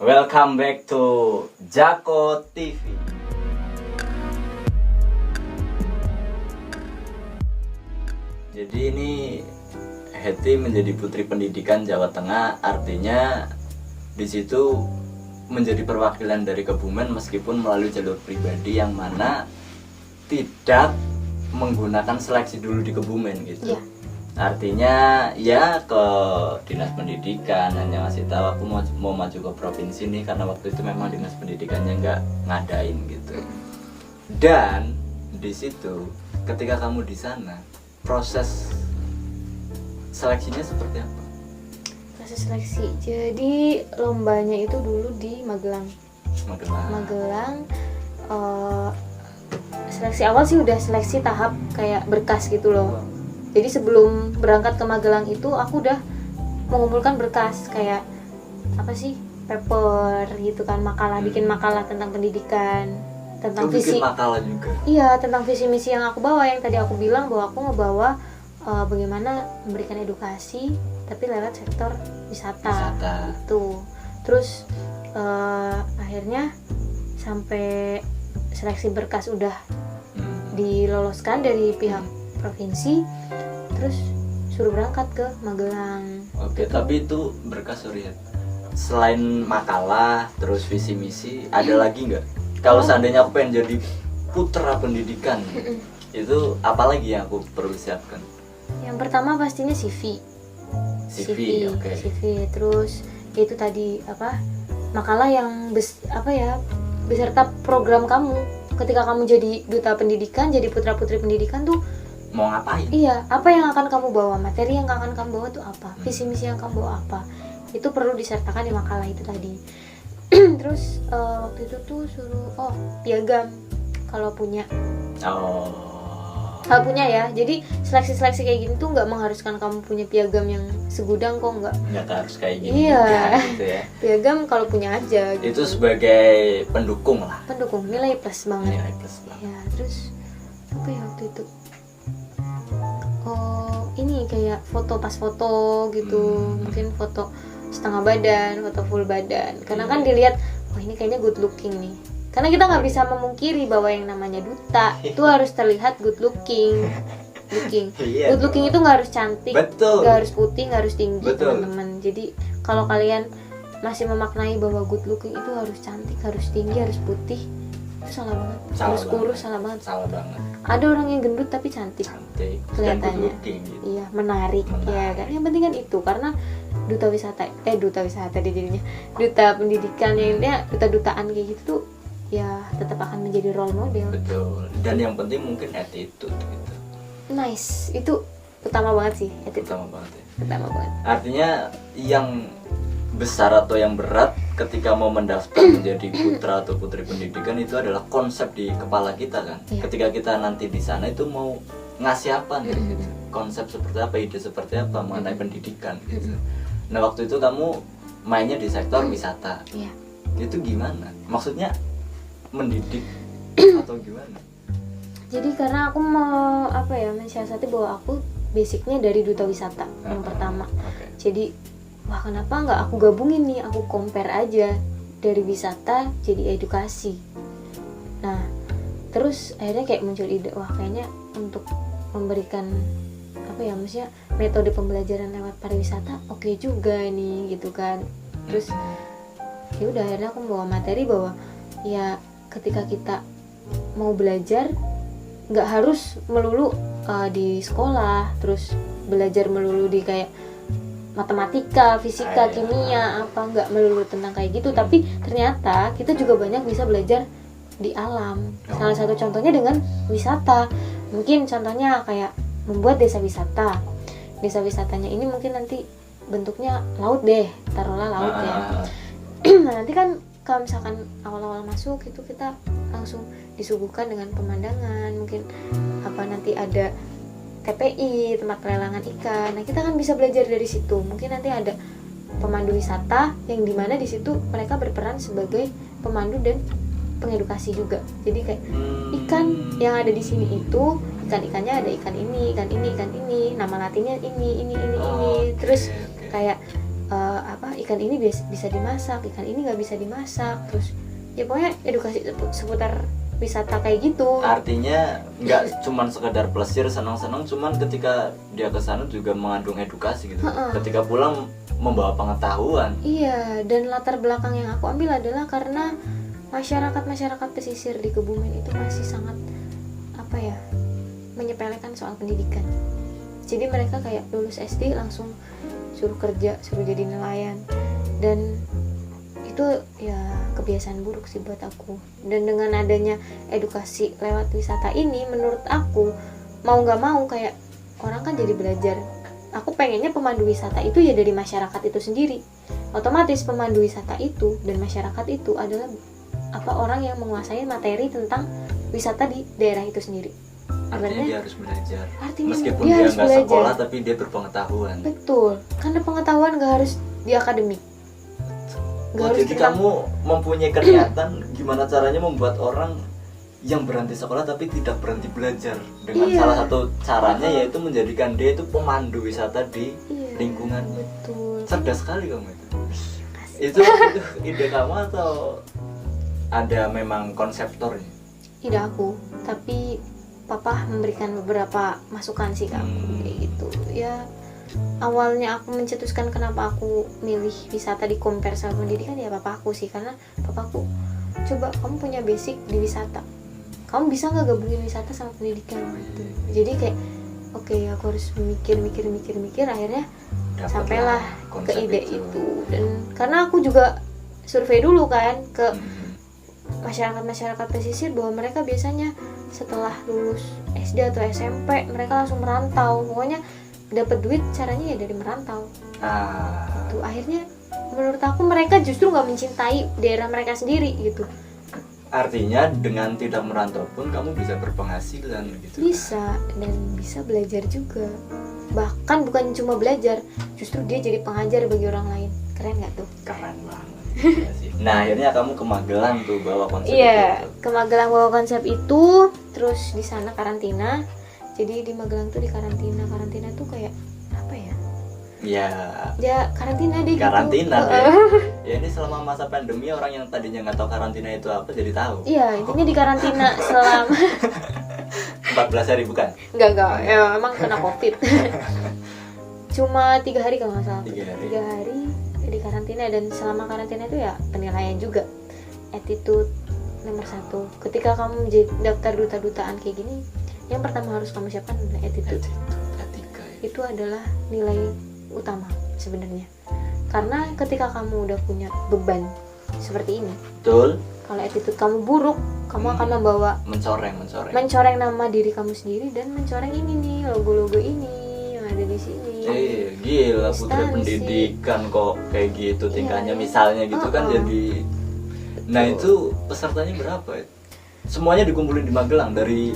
Welcome back to Jako TV. Jadi ini Hetty menjadi Putri Pendidikan Jawa Tengah, artinya di situ menjadi perwakilan dari Kebumen meskipun melalui jalur pribadi yang mana tidak menggunakan seleksi dulu di Kebumen gitu. Iya. Artinya ya ke dinas pendidikan hanya ngasih tahu aku mau maju ke provinsi nih karena waktu itu memang dinas pendidikannya nggak ngadain gitu. Dan di situ ketika kamu di sana proses seleksinya seperti apa? Proses seleksi. Jadi lombanya itu dulu di Magelang. Seleksi awal sih udah seleksi tahap kayak berkas gitu loh. Jadi sebelum berangkat ke Magelang itu aku udah mengumpulkan berkas kayak apa sih, paper gitu kan, makalah, bikin makalah tentang pendidikan, tentang visi. Bikin makalah juga. Iya, tentang visi misi yang aku bawa, yang tadi aku bilang bahwa aku ngebawa bagaimana memberikan edukasi tapi lewat sektor wisata. Itu. Terus akhirnya sampai seleksi berkas udah diloloskan dari pihak provinsi, terus suruh berangkat ke Magelang. Oke, tapi itu berkas sorry ya. Selain makalah, terus visi misi, ada lagi nggak? Kalau seandainya aku pengen jadi putra pendidikan, itu apa lagi yang aku perlu siapkan? Yang pertama pastinya CV. Oke. CV. Terus itu tadi apa? Makalah yang beserta program kamu. Ketika kamu jadi duta pendidikan, jadi putra putri pendidikan tuh Mau ngapain? iya, apa yang akan kamu bawa, materi yang akan kamu bawa tuh apa, visi misi yang kamu bawa apa, itu perlu disertakan di makalah itu tadi. Terus waktu itu tuh suruh piagam kalau punya. Kalau punya ya, jadi seleksi kayak gini tuh nggak mengharuskan kamu punya piagam yang segudang kok, nggak harus kayak gini iya. juga gitu ya. Piagam kalau punya aja gitu. Itu sebagai pendukung lah. Pendukung, nilai plus banget. Nilai plus banget. Ya, terus apa ya waktu itu? Ini kayak foto pas foto gitu, mungkin foto setengah badan, foto full badan. Karena kan dilihat, ini kayaknya good looking nih. Karena kita nggak bisa memungkiri bahwa yang namanya duta itu harus terlihat good looking. Iya, Good looking itu nggak harus cantik, betul. nggak harus putih, nggak harus tinggi, Betul. teman-teman. Jadi kalau kalian masih memaknai bahwa good looking itu harus cantik, harus tinggi, harus putih, itu salah banget. Harus kurus, salah banget. Salah banget. Ada orang yang gendut tapi cantik. Kelihatannya. Gitu. Iya, menarik ya kan. Yang penting kan itu, karena duta wisata dia jadinya duta pendidikan, yang dia dutaan kayak gitu tuh ya tetap akan menjadi role model. Betul. Dan yang penting mungkin attitude gitu. Nice, itu utama banget sih, attitude. Utama banget ya. Utama banget. Artinya yang besar atau yang berat ketika mau mendaftar menjadi putra atau putri pendidikan itu adalah konsep di kepala kita kan. Iya. Ketika kita nanti di sana itu mau ngasih apa nih gitu. Konsep seperti apa, ide seperti apa mengenai pendidikan gitu. Nah, waktu itu kamu mainnya di sektor wisata. Iya. Itu gimana? Maksudnya mendidik atau gimana? Jadi karena aku mau mensiasati bahwa aku basicnya dari duta wisata yang pertama. Okay. Jadi kenapa nggak aku gabungin nih, aku compare aja dari wisata jadi edukasi. Nah, terus akhirnya kayak muncul ide, kayaknya untuk memberikan maksudnya metode pembelajaran lewat pariwisata oke juga nih gitu kan. Terus ya udah, akhirnya aku bawa materi bahwa ya ketika kita mau belajar nggak harus melulu di sekolah, terus belajar melulu di kayak matematika, fisika, kimia, nggak melulu tentang kayak gitu. Tapi ternyata kita juga banyak bisa belajar di alam. Salah satu contohnya dengan wisata. Mungkin contohnya kayak membuat desa wisata. Desa wisatanya ini mungkin nanti bentuknya laut deh, taruhlah laut ya. Nah, nanti kan kalau misalkan awal-awal masuk itu kita langsung disuguhkan dengan pemandangan, mungkin nanti ada TPI, tempat pelelangan ikan. Nah, kita kan bisa belajar dari situ. Mungkin nanti ada pemandu wisata yang dimana di situ mereka berperan sebagai pemandu dan pengedukasi juga. Jadi kayak ikan yang ada di sini itu ikan-ikannya ada ikan ini, nama latinnya ini. Terus kayak ikan ini bisa dimasak, ikan ini nggak bisa dimasak, terus ya pokoknya edukasi seputar wisata kayak gitu. Artinya nggak cuman sekedar plesir senang-senang, cuman ketika dia ke sana juga mengandung edukasi gitu. Ketika pulang membawa pengetahuan. Iya, dan latar belakang yang aku ambil adalah karena masyarakat pesisir di Kebumen itu masih sangat menyepelekan soal pendidikan. Jadi mereka kayak lulus SD langsung suruh kerja, suruh jadi nelayan, dan itu ya kebiasaan buruk sih buat aku. Dan dengan adanya edukasi lewat wisata ini, menurut aku mau nggak mau kayak orang kan jadi belajar. Aku pengennya pemandu wisata itu ya dari masyarakat itu sendiri. Otomatis pemandu wisata itu dan masyarakat itu adalah orang yang menguasai materi tentang wisata di daerah itu sendiri. Artinya dia harus belajar. Artinya meskipun dia dia harus nggak belajar. sekolah, tapi dia berpengetahuan. Betul, karena pengetahuan nggak harus di akademik. Jadi kamu mempunyai kegiatan gimana caranya membuat orang yang berhenti sekolah tapi tidak berhenti belajar, dengan salah satu caranya yaitu menjadikan dia itu pemandu wisata di lingkungan. Betul. Cerdas sekali kamu itu. Itu ide kamu atau ada memang konseptornya? Ide aku, tapi papa memberikan beberapa masukan sih ke aku kayak gitu. Ya awalnya aku mencetuskan kenapa aku milih wisata di compare sama pendidikan ya papa aku sih, karena papa aku, coba kamu punya basic di wisata, kamu bisa nggak gabungin wisata sama pendidikan gitu. Jadi kayak oke, aku harus mikir akhirnya sampailah ke ide itu. Dan karena aku juga survei dulu kan ke masyarakat pesisir, bahwa mereka biasanya setelah lulus SD atau SMP mereka langsung merantau. Pokoknya dapat duit caranya ya dari merantau. Tuh akhirnya menurut aku mereka justru nggak mencintai daerah mereka sendiri gitu. Artinya dengan tidak merantau pun kamu bisa berpenghasilan gitu. Bisa, dan bisa belajar juga. Bahkan bukan cuma belajar, justru dia jadi pengajar bagi orang lain. Keren nggak tuh? Keren banget. Nah akhirnya kamu ke Magelang tuh bawa konsep itu. Iya, ke Magelang bawa konsep itu. Terus di sana karantina. Jadi di Magelang tuh di karantina tuh kayak apa ya? Ya karantina deh. Karantina gitu. deh. Ya ini selama masa pandemi orang yang tadinya nggak tahu karantina itu apa jadi tahu. Iya, intinya di karantina selama 14 hari bukan? Enggak, ya, emang kena COVID. Cuma 3 hari kalau nggak salah. 3 hari. 3 hari di karantina, dan selama karantina itu ya penilaian juga. Attitude nomor 1. Ketika kamu menjadi daftar duta-dutaan kayak gini, yang pertama harus kamu siapkan adalah attitude. Etika ya. Itu adalah nilai utama sebenarnya. Karena ketika kamu udah punya beban seperti ini, betul, kalau attitude kamu buruk, kamu akan membawa mencoreng nama diri kamu sendiri, dan mencoreng ini nih, logo-logo ini yang ada di sini. Gila, Putri Pendidikan kok kayak gitu tingkahnya misalnya gitu kan jadi. Nah itu pesertanya berapa ya? Semuanya dikumpulin di Magelang dari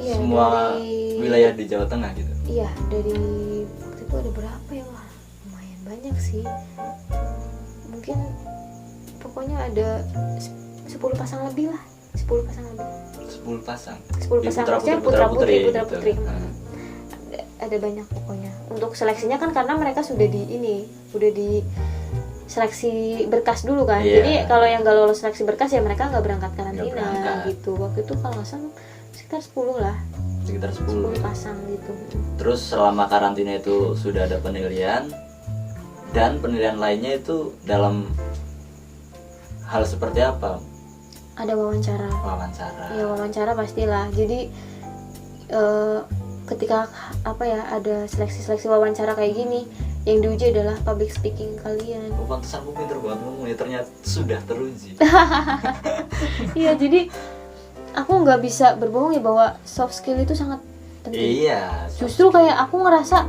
semua wilayah di Jawa Tengah gitu. Iya, dari waktu itu ada berapa ya? Wah, lumayan banyak sih. Mungkin pokoknya ada 10 pasang lebih lah. 10 pasang lebih. 10 pasang. 10 pasang maksudnya putra-putri. Ada banyak pokoknya. Untuk seleksinya kan karena mereka sudah di seleksi berkas dulu kan. Jadi kalau yang gak lolos seleksi berkas ya mereka nggak berangkat karantina gitu. Waktu itu kalau nggak salah sekitar 10 lah. Sekitar 10 pasang gitu. Terus selama karantina itu sudah ada penilaian, dan penilaian lainnya itu dalam hal seperti apa? Ada wawancara. Ya wawancara pastilah. Jadi ketika ada seleksi wawancara kayak gini, yang diuji adalah public speaking kalian. Pantesan aku pinter banget ngomongnya, ternyata sudah teruji. Iya, jadi aku nggak bisa berbohong ya bahwa soft skill itu sangat penting. Iya. Justru kayak aku ngerasa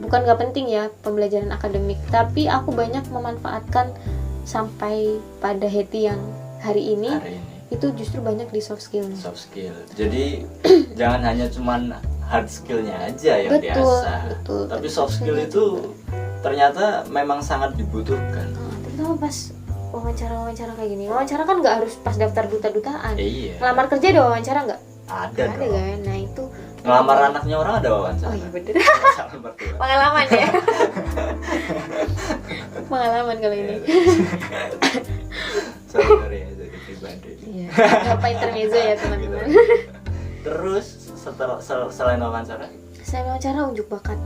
bukan nggak penting ya pembelajaran akademik, tapi aku banyak memanfaatkan sampai pada Heti yang hari ini itu justru banyak di soft skill. Jadi jangan hanya cuman hard skillnya aja yang diasah. Betul. Tapi soft skill itu ternyata memang sangat dibutuhkan. Terutama pas wawancara kayak gini. Wawancara kan nggak harus pas daftar duta-dutaan. Iya. Ngelamar kerja ada wawancara nggak? Ada dong. Kan? Nah itu Ngelamar anaknya orang ada wawancara. Oh iya bener. Calon mertua. Pengalaman ya. Pengalaman kalau ini. Sorry ya, jadi pribadi. Iya. Apa intermezzo ya teman-teman. Terus selain wawancara, Saya wawancara unjuk bakat.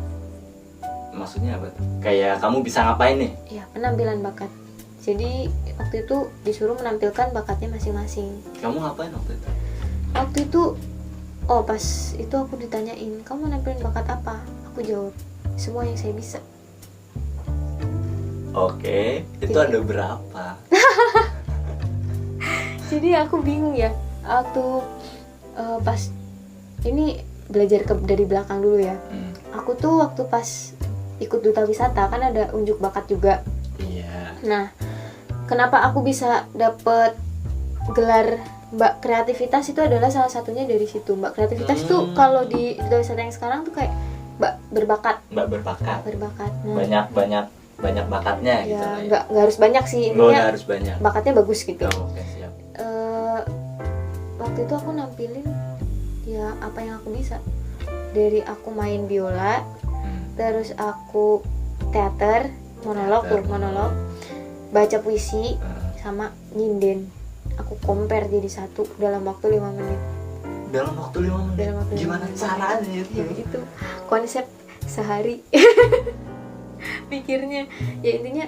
maksudnya apa tuh? Kayak kamu bisa ngapain nih? Ya, penampilan bakat. Jadi waktu itu disuruh menampilkan bakatnya masing-masing. Kamu ngapain waktu itu? Waktu itu, pas itu aku ditanyain, kamu nampilin bakat apa? Aku jawab, semua yang saya bisa. Oke, itu Jadi- ada berapa? Jadi aku bingung ya, waktu pas ini belajar dari belakang dulu ya. Aku tuh waktu pas ikut duta wisata kan ada unjuk bakat juga. Iya. Nah, kenapa aku bisa dapet gelar Mbak Kreativitas itu adalah salah satunya dari situ. Mbak Kreativitas tuh kalau di duta wisata yang sekarang tuh kayak Mbak berbakat. Mbak berbakat. Nah, Banyak bakatnya gitu ya lah ya. nggak harus banyak sih, Nggak intinya harus banyak. bakatnya bagus gitu. Oh, oke, siap. Waktu itu aku nampilin ya apa yang aku bisa, dari aku main biola, terus aku teater, monolog, baca puisi, sama nyinden. Aku compare jadi satu dalam waktu 5 menit. Dalam waktu 5 menit. Dalam waktu 5 Gimana menit. caranya itu? Ya itu konsep sehari. Pikirnya ya intinya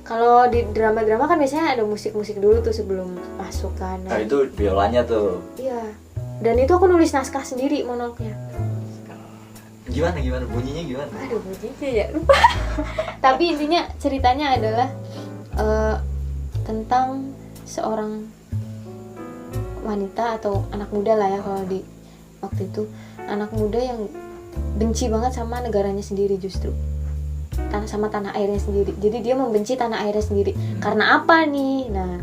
kalau di drama-drama kan biasanya ada musik-musik dulu tuh sebelum masuk kan. Nah, itu biolanya tuh. Iya. Dan itu aku nulis naskah sendiri monolognya. Gimana bunyinya gimana? Aduh, bunyinya ya lupa. Tapi intinya ceritanya adalah tentang seorang wanita atau anak muda lah ya, kalau di waktu itu anak muda yang benci banget sama negaranya sendiri, justru sama tanah airnya sendiri. Jadi dia membenci tanah airnya sendiri. Karena apa nih? Nah,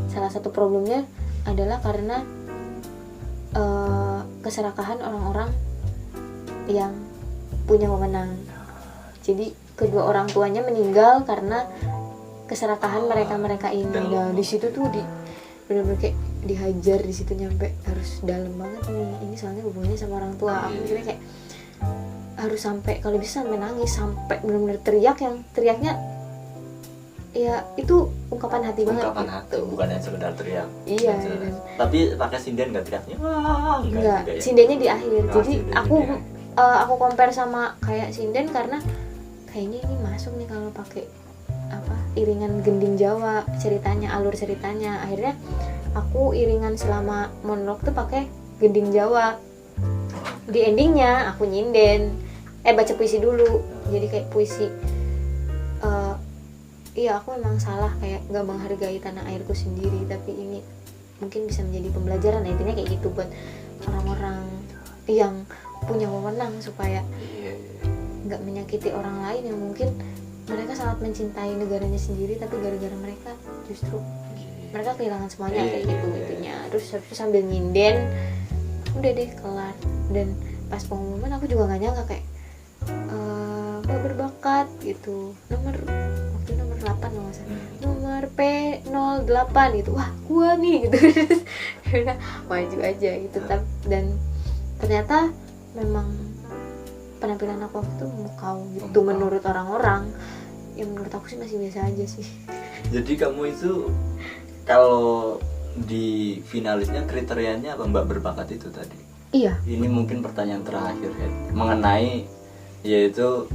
salah satu problemnya adalah karena keserakahan orang-orang yang punya wewenang. Jadi kedua orang tuanya meninggal karena keserakahan mereka ini. Nah, di situ tuh benar-benar kayak dihajar di situ, nyampe harus dalam banget nih. Ini soalnya hubungannya sama orang tua. Aku mikirnya kayak harus sampai, kalau bisa sampai nangis, sampai benar-benar teriaknya ya itu ungkapan hati banget. Ungkapan hati, bukan yang sekedar teriak. Iya. Tapi pakai sinden nggak teriaknya? Wah, Enggak, juga ya. sindennya di akhir. Oh, Jadi sindennya aku di akhir. aku compare sama kayak sinden karena kayaknya ini masuk nih kalau pakai iringan gending Jawa, alur ceritanya. Akhirnya aku iringan selama monolog tuh pakai gending Jawa. Di endingnya aku nyinden, baca puisi dulu. Jadi kayak puisi. Iya, aku memang salah kayak nggak menghargai tanah airku sendiri, tapi ini mungkin bisa menjadi pembelajaran. Nah, intinya kayak gitu buat orang-orang yang punya wewenang supaya nggak menyakiti orang lain yang mungkin mereka sangat mencintai negaranya sendiri, tapi gara-gara mereka justru mereka kehilangan semuanya, kayak gitu intinya. Terus habis itu sambil nyinden, udah deh kelar. Dan pas pengumuman aku juga nggak nyangka kayak Mbak berbakat gitu, nomor 8 kalau nggak salah, nomor P08 gitu. Wah, gua nih gitu. Udah maju aja gitu. Dan ternyata memang penampilan aku waktu itu memukau gitu menurut orang-orang. Ya menurut aku sih masih biasa aja sih. Jadi kamu itu kalau di finalisnya kriterianya apa, Mbak berbakat itu tadi? Iya. Ini mungkin pertanyaan terakhir ya, mengenai yaitu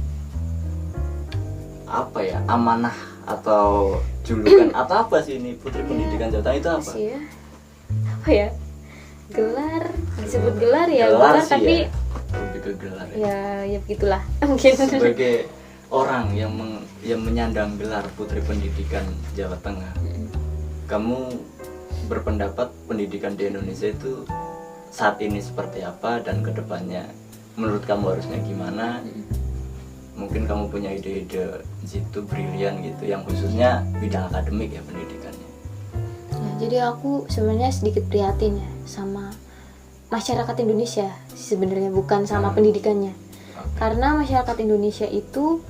apa ya, amanah atau julukan atau apa sih ini Putri Pendidikan Jawa Tengah itu apa? Sih ya. Apa ya? Gelar, disebut gelar ya, Gelar gelar sih tapi ya. Lebih ke gelar ya begitulah mungkin. Sebagai orang yang menyandang gelar Putri Pendidikan Jawa Tengah, kamu berpendapat pendidikan di Indonesia itu saat ini seperti apa dan kedepannya menurut kamu harusnya gimana? Mungkin kamu punya ide-ide situ brilian gitu, yang khususnya bidang akademik ya pendidikannya. Ya, jadi aku sebenarnya sedikit prihatin ya sama masyarakat Indonesia sebenarnya, bukan sama pendidikannya. Karena masyarakat Indonesia itu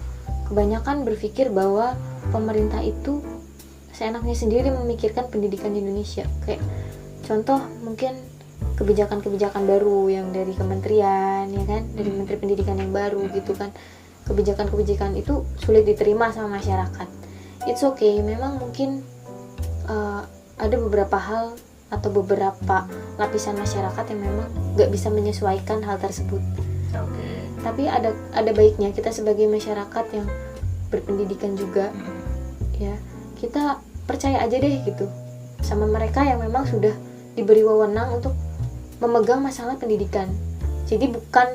kebanyakan berpikir bahwa pemerintah itu seenaknya sendiri memikirkan pendidikan di Indonesia. Kayak contoh mungkin kebijakan-kebijakan baru yang dari kementerian, ya kan, dari Menteri Pendidikan yang baru gitu kan. Kebijakan-kebijakan itu sulit diterima sama masyarakat. It's okay, memang mungkin ada beberapa hal atau beberapa lapisan masyarakat yang memang nggak bisa menyesuaikan hal tersebut. Tapi ada baiknya kita sebagai masyarakat yang berpendidikan juga, ya kita percaya aja deh gitu sama mereka yang memang sudah diberi wewenang untuk memegang masalah pendidikan. Jadi bukan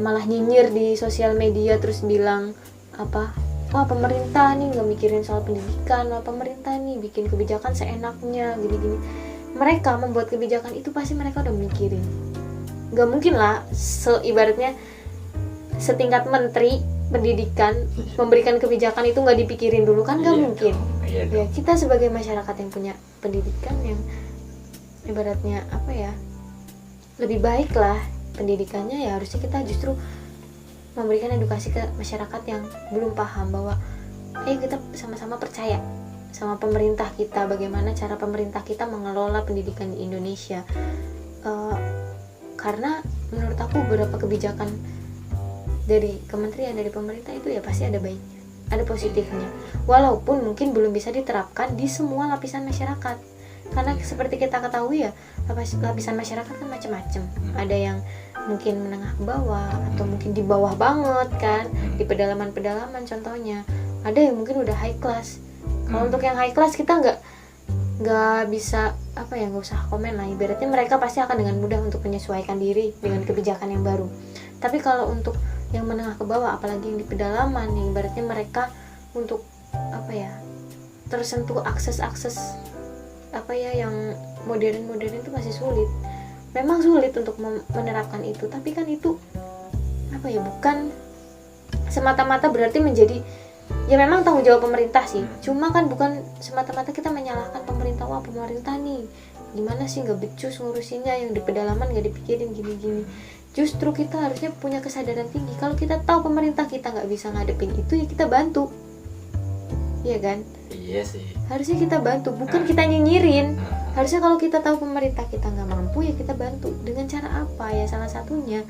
malah nyinyir di sosial media terus bilang wah pemerintah nih nggak mikirin soal pendidikan, wah pemerintah nih bikin kebijakan seenaknya gini-gini. Mereka membuat kebijakan itu pasti mereka udah mikirin. Nggak mungkin lah ibaratnya setingkat menteri pendidikan memberikan kebijakan itu nggak dipikirin dulu kan, nggak mungkin. Ya kita sebagai masyarakat yang punya pendidikan yang ibaratnya lebih baik lah pendidikannya, ya harusnya kita justru memberikan edukasi ke masyarakat yang belum paham bahwa kita sama-sama percaya sama pemerintah kita, bagaimana cara pemerintah kita mengelola pendidikan di Indonesia. Karena menurut aku beberapa kebijakan dari kementerian, dari pemerintah itu ya pasti ada baiknya, ada positifnya, walaupun mungkin belum bisa diterapkan di semua lapisan masyarakat. Karena seperti kita ketahui ya, lapisan masyarakat kan macam-macam. Ada yang mungkin menengah ke bawah atau mungkin di bawah banget kan, di pedalaman-pedalaman contohnya. Ada yang mungkin udah high class. Kalau untuk yang high class kita nggak bisa nggak usah komen lah. Ibaratnya mereka pasti akan dengan mudah untuk menyesuaikan diri dengan kebijakan yang baru. Tapi kalau untuk yang menengah ke bawah, apalagi yang di pedalaman, yang ibaratnya mereka untuk tersentuh akses yang modern itu masih sulit. Memang sulit untuk menerapkan itu, tapi kan itu bukan semata-mata berarti menjadi, ya memang tanggung jawab pemerintah sih. Cuma kan bukan semata-mata kita menyalahkan pemerintah, wah pemerintah nih gimana sih nggak becus ngurusinnya, yang di pedalaman nggak dipikirin gini-gini. Justru kita harusnya punya kesadaran tinggi. Kalau kita tahu pemerintah kita nggak bisa ngadepin itu, ya kita bantu. Iya kan? Iya sih. Harusnya kita bantu, bukan kita nyinyirin. Harusnya kalau kita tahu pemerintah kita nggak mampu, ya kita bantu. Dengan cara apa? Ya salah satunya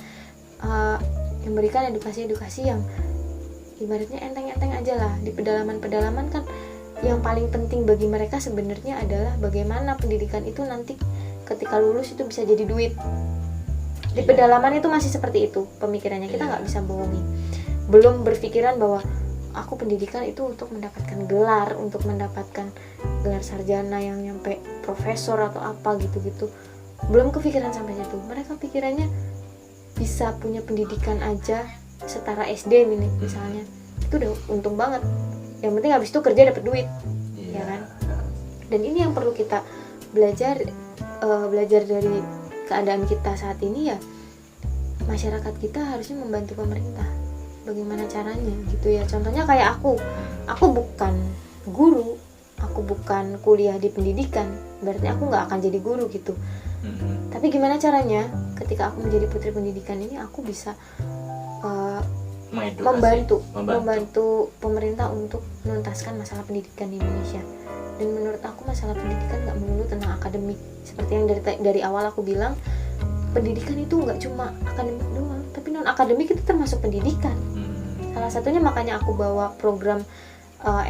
memberikan edukasi yang ibaratnya enteng-enteng aja lah. Di pedalaman-pedalaman kan yang paling penting bagi mereka sebenarnya adalah bagaimana pendidikan itu nanti ketika lulus itu bisa jadi duit. Di pedalaman itu masih seperti itu pemikirannya, kita nggak bisa bohongi. Belum berpikiran bahwa aku pendidikan itu untuk mendapatkan gelar, untuk mendapatkan gelar sarjana yang nyampe profesor atau apa gitu-gitu. Belum kepikiran sampai situ. Mereka pikirannya bisa punya pendidikan aja setara SD nih misalnya, itu udah untung banget. Yang penting habis itu kerja dapat duit, ya kan? Dan ini yang perlu kita belajar dari keadaan kita saat ini ya. Masyarakat kita harusnya membantu pemerintah. Bagaimana caranya gitu ya. Contohnya kayak aku bukan guru, aku bukan kuliah di pendidikan, berarti aku nggak akan jadi guru gitu. Tapi gimana caranya ketika aku menjadi putri pendidikan ini aku bisa membantu pemerintah untuk menuntaskan masalah pendidikan di Indonesia. Dan menurut aku masalah pendidikan nggak melulu tentang akademik. Seperti yang dari awal aku bilang, pendidikan itu nggak cuma akademik doang, tapi non akademik itu termasuk pendidikan. Salah satunya makanya aku bawa program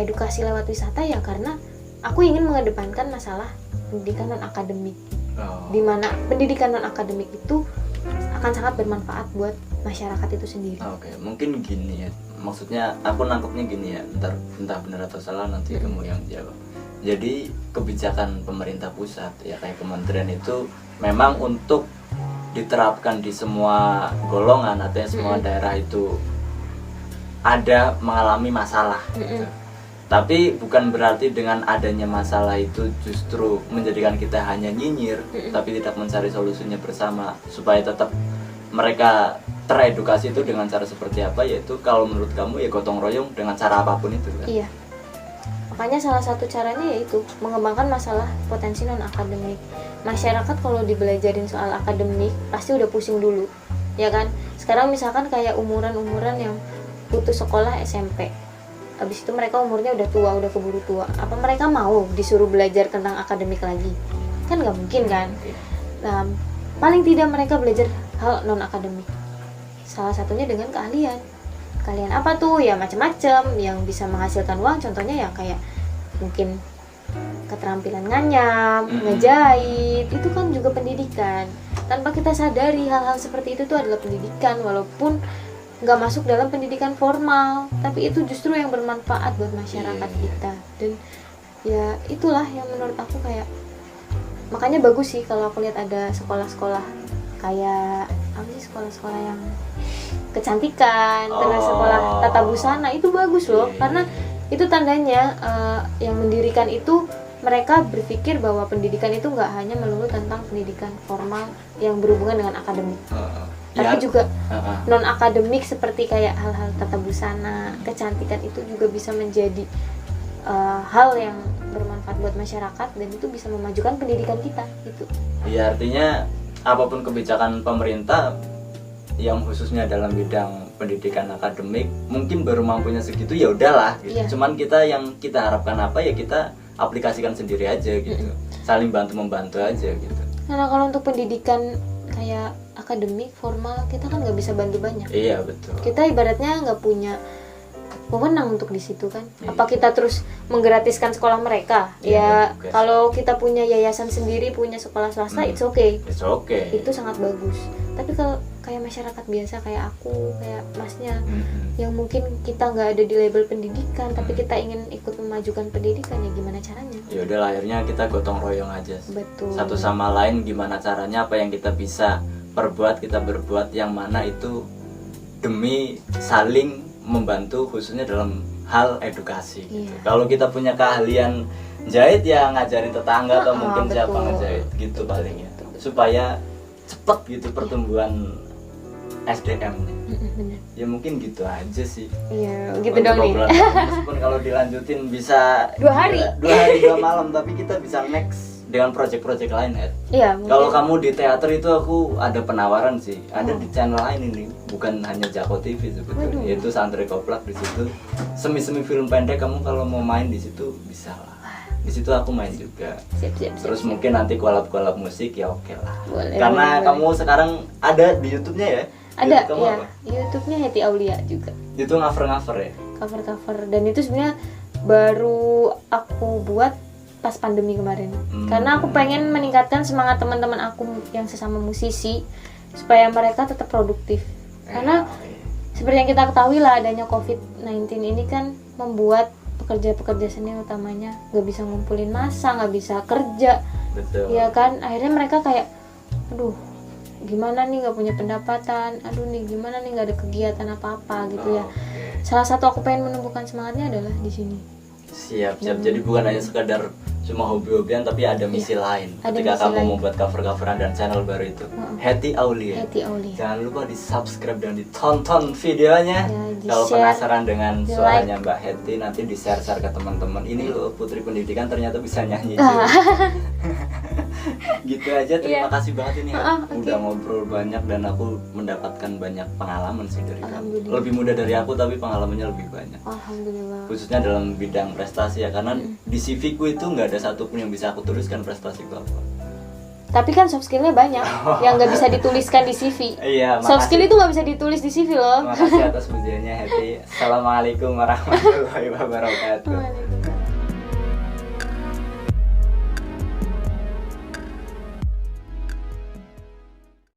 edukasi lewat wisata ya, karena aku ingin mengedepankan masalah pendidikan non akademik, dimana pendidikan non akademik itu akan sangat bermanfaat buat masyarakat itu sendiri. Mungkin gini ya, maksudnya aku nangkepnya gini ya, entah benar atau salah nanti kamu yang jawab. Jadi kebijakan pemerintah pusat ya kayak kementerian itu memang untuk diterapkan di semua golongan, artinya semua daerah itu ada mengalami masalah gitu. Tapi bukan berarti dengan adanya masalah itu justru menjadikan kita hanya nyinyir, tapi tidak mencari solusinya bersama supaya tetap mereka teredukasi itu dengan cara seperti apa, yaitu kalau menurut kamu ya gotong royong dengan cara apapun itu kan? Iya. Makanya salah satu caranya yaitu mengembangkan masalah potensi non akademik. Masyarakat kalau dibelajarin soal akademik pasti udah pusing dulu, ya kan? Sekarang misalkan kayak umuran yang putus sekolah SMP, habis itu mereka umurnya udah tua, udah keburu tua. Apa mereka mau disuruh belajar tentang akademik lagi? Kan nggak mungkin kan? Nah, paling tidak mereka belajar hal non akademik. Salah satunya dengan keahlian. Kalian apa tuh? Ya macam-macam yang bisa menghasilkan uang. Contohnya ya kayak mungkin keterampilan nganyam, ngejahit, itu kan juga pendidikan. Tanpa kita sadari hal-hal seperti itu tuh adalah pendidikan, walaupun nggak masuk dalam pendidikan formal, tapi itu justru yang bermanfaat buat masyarakat kita. Dan ya itulah yang menurut aku kayak, makanya bagus sih kalau aku lihat ada sekolah-sekolah kayak apa sih, sekolah-sekolah yang kecantikan, terus sekolah tata busana, itu bagus loh. Karena itu tandanya yang mendirikan itu mereka berpikir bahwa pendidikan itu nggak hanya melulu tentang pendidikan formal yang berhubungan dengan akademik, tapi juga non akademik seperti kayak hal-hal tata busana, kecantikan itu juga bisa menjadi hal yang bermanfaat buat masyarakat, dan itu bisa memajukan pendidikan kita gitu. Ya artinya apapun kebijakan pemerintah yang khususnya dalam bidang pendidikan akademik mungkin baru mampunya segitu, ya udahlah gitu. Cuman kita yang kita harapkan apa ya kita aplikasikan sendiri aja gitu. Saling bantu membantu aja gitu. Karena kalau untuk pendidikan kayak akademik formal kita kan nggak bisa bantu banyak. Iya betul. Kita ibaratnya nggak punya wewenang untuk di situ kan. Apa kita terus menggratiskan sekolah mereka? Ya kalau kita punya yayasan sendiri, punya sekolah swasta, it's okay. It's okay. Itu sangat bagus. Tapi kalau kayak masyarakat biasa kayak aku, kayak masnya, yang mungkin kita nggak ada di label pendidikan, tapi kita ingin ikut memajukan pendidikan, ya gimana caranya? Ya udah, akhirnya kita gotong royong aja. Betul. Satu sama lain gimana caranya, apa yang kita bisa perbuat kita berbuat, yang mana itu demi saling membantu khususnya dalam hal edukasi gitu. Kalau kita punya keahlian jahit ya ngajarin tetangga atau mungkin siapa ngejahit gitu paling ya, supaya cepet gitu pertumbuhan SDM-nya. Ya mungkin gitu aja sih. Iya, gitu dong nih. Meskipun kalau dilanjutin bisa 2 hari 2 malam, tapi kita bisa next dengan project-project lain, Ed. Iya. Kalau kamu di teater itu aku ada penawaran sih, ada di channel lain ini, bukan hanya Jako TV sebetulnya, yaitu Santri Koplak. Di situ semi film pendek, kamu kalau mau main di situ bisa lah. Di situ aku main juga. Siap. Terus mungkin nanti collab musik ya oke lah. Boleh, karena boleh. kamu sekarang ada di YouTube-nya ya? Ada, YouTube ya. YouTube-nya Heti Aulia juga. Itu cover ya? Cover. Dan itu sebenarnya baru aku buat pas pandemi kemarin. Karena aku pengen meningkatkan semangat teman-teman aku yang sesama musisi supaya mereka tetap produktif. Karena seperti yang kita ketahui lah, adanya COVID-19 ini kan membuat pekerja-pekerja seni utamanya nggak bisa ngumpulin masa, nggak bisa kerja. Betul. Ya kan, akhirnya mereka kayak, aduh gimana nih nggak punya pendapatan, aduh nih gimana nih nggak ada kegiatan apa-apa gitu ya. Salah satu aku pengen menumbuhkan semangatnya adalah di sini. Siap. Jadi bukan hanya sekadar cuma hobi-hobian, tapi ada misi lain. Ada Ketika misi kamu lain. membuat cover-coveran dan channel baru itu, Heti Aulia. Jangan lupa di subscribe dan ditonton videonya. Kalau penasaran dengan suaranya Mbak Heti, nanti di share ke teman-teman. Ini loh Putri Pendidikan ternyata bisa nyanyi juga. Gitu aja. Terima kasih banget ini. Udah ngobrol banyak dan aku mendapatkan banyak pengalaman sih dari kamu. Lebih muda dari aku tapi pengalamannya lebih banyak. Alhamdulillah. Khususnya dalam bidang prestasi ya, karena di CV ku itu nggak ada satupun yang bisa aku tuliskan prestasiku apa. Tapi kan soft skillnya banyak yang nggak bisa dituliskan di CV. Iya, soft skill itu nggak bisa ditulis di CV loh. Makasih atas pujiannya Heti. Assalamualaikum warahmatullahi wabarakatuh.